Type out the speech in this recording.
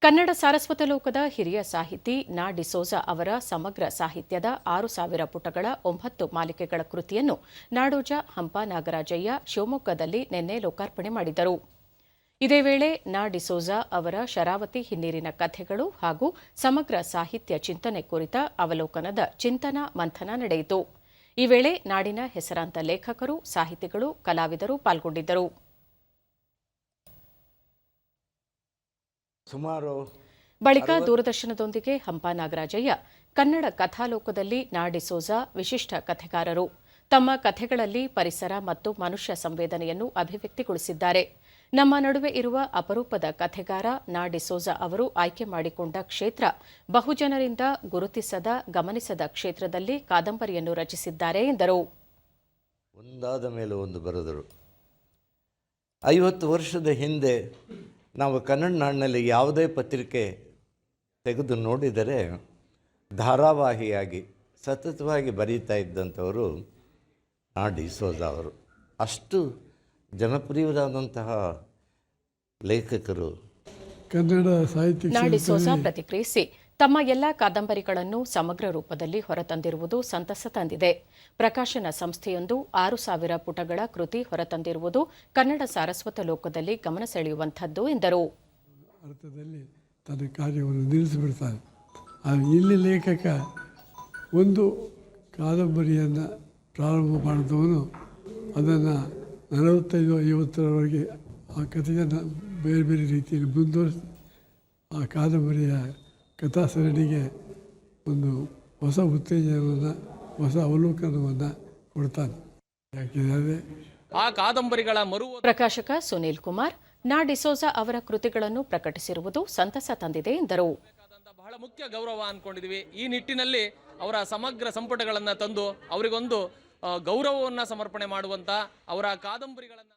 ಕನ್ನಡ ಸಾರಸ್ವತ ಲೋಕದ ಹಿರಿಯ ಸಾಹಿತಿ ನಾ ಡಿಸೋಜ ಅವರ ಸಮಗ್ರ ಸಾಹಿತ್ಯದ 6,000 ಪುಟಗಳ 9 ಮಾಲಿಕೆಗಳ ಕೃತಿಯನ್ನು ನಾಡೋಜ ಹಂಪ ನಾಗರಾಜಯ್ಯ ಶಿವಮೊಗ್ಗದಲ್ಲಿ ನಿನ್ನೆ ಲೋಕಾರ್ಪಣೆ ಮಾಡಿದರು. ಇದೇ ವೇಳೆ ನಾ ಡಿಸೋಜ ಅವರ ಶರಾವತಿ ಹಿನ್ನೀರಿನ ಕಥೆಗಳು ಹಾಗೂ ಸಮಗ್ರ ಸಾಹಿತ್ಯ ಚಿಂತನೆ ಕುರಿತ ಅವಲೋಕನದ ಚಿಂತನ ಮಂಥನ ನಡೆಯಿತು. ಈ ವೇಳೆ ನಾಡಿನ ಹೆಸರಾಂತ ಲೇಖಕರು, ಸಾಹಿತಿಗಳು, ಕಲಾವಿದರು ಪಾಲ್ಗೊಂಡಿದ್ದರು. ಬಳಿಕ ದೂರದರ್ಶನದೊಂದಿಗೆ ಹಂಪ ನಾಗರಾಜಯ್ಯ ಕನ್ನಡ ಕಥಾಲೋಕದಲ್ಲಿ ನಾ ಡಿಸೋಜ ವಿಶಿಷ್ಟ ಕಥೆಗಾರರು. ತಮ್ಮ ಕಥೆಗಳಲ್ಲಿ ಪರಿಸರ ಮತ್ತು ಮನುಷ್ಯ ಸಂವೇದನೆಯನ್ನು ಅಭಿವ್ಯಕ್ತಿಗೊಳಿಸಿದ್ದಾರೆ. ನಮ್ಮ ನಡುವೆ ಇರುವ ಅಪರೂಪದ ಕಥೆಗಾರ ನಾ ಡಿಸೋಜ ಅವರು ಆಯ್ಕೆ ಮಾಡಿಕೊಂಡ ಕ್ಷೇತ್ರ ಬಹುಜನರಿಂದ ಗುರುತಿಸದ, ಗಮನಿಸದ ಕ್ಷೇತ್ರದಲ್ಲಿ ಕಾದಂಬರಿಯನ್ನು ರಚಿಸಿದ್ದಾರೆ ಎಂದರು. ಒಂದಾದ ಮೇಲೆ ಒಂದು ಬರೆದರು. 50 ವರ್ಷದ ಹಿಂದೆ ನಾವು ಕನ್ನಡ ನಾಡಿನಲ್ಲಿ ಯಾವುದೇ ಪತ್ರಿಕೆ ತೆಗೆದು ನೋಡಿದರೆ ಧಾರಾವಾಹಿಯಾಗಿ ಸತತವಾಗಿ ಬರೀತಾ ಇದ್ದಂಥವರು ನಾ ಡಿಸೋಜ ಅವರು. ಅಷ್ಟು ಜನಪ್ರಿಯರಾದಂತಹ ಲೇಖಕರು. ಕನ್ನಡ ಸಾಹಿತ್ಯ ನಾ ಡಿಸೋಜ ಪ್ರತಿಕ್ರಿಯಿಸಿ, ತಮ್ಮ ಎಲ್ಲ ಕಾದಂಬರಿಗಳನ್ನು ಸಮಗ್ರ ರೂಪದಲ್ಲಿ ಹೊರತಂದಿರುವುದು ಸಂತಸ ತಂದಿದೆ. ಪ್ರಕಾಶನ ಸಂಸ್ಥೆಯೊಂದು 6,000 ಪುಟಗಳ ಕೃತಿ ಹೊರತಂದಿರುವುದು ಕನ್ನಡ ಸಾರಸ್ವತ ಲೋಕದಲ್ಲಿ ಗಮನ ಸೆಳೆಯುವಂಥದ್ದು ಎಂದರು. ಅರ್ಥದಲ್ಲಿ ತನ್ನ ಕಾರ್ಯವನ್ನು ನಿಲ್ಲಿಸಿಬಿಡ್ತಾನೆ. ಇಲ್ಲಿ ಲೇಖಕ ಒಂದು ಕಾದಂಬರಿಯನ್ನು ಪ್ರಾರಂಭ ಮಾಡಿದವನು ಅದನ್ನು 45-50ರವರೆಗೆ ಆ ಕಥೆಯನ್ನು ಬೇರೆ ಬೇರೆ ರೀತಿಯಲ್ಲಿ ಮುಂದುವರಿಸಿ ಆ ಕಾದಂಬರಿಯ ಕಥಾಸರಣಿಗೆ ಒಂದು ಹೊಸ ಉತ್ತೇಜನವನ್ನು, ಹೊಸ ಅವಲೋಕನವನ್ನು ಕೊಡ್ತಾನೆ. ಯಾಕೆಂದರೆ ಆ ಕಾದಂಬರಿಗಳ ಪ್ರಕಾಶಕ ಸುನೀಲ್ ಕುಮಾರ್ ನಾ ಡಿಸೋಜ ಅವರ ಕೃತಿಗಳನ್ನು ಪ್ರಕಟಿಸಿರುವುದು ಸಂತಸ ತಂದಿದೆ ಎಂದರು. ಬಹಳ ಮುಖ್ಯ ಗೌರವ ಅಂದ್ಕೊಂಡಿದ್ದೀವಿ. ಈ ನಿಟ್ಟಿನಲ್ಲಿ ಅವರ ಸಮಗ್ರ ಸಂಪುಟಗಳನ್ನು ತಂದು ಅವರಿಗೊಂದು ಗೌರವವನ್ನು ಸಮರ್ಪಣೆ ಮಾಡುವಂತ ಅವರ ಕಾದಂಬರಿಗಳನ್ನು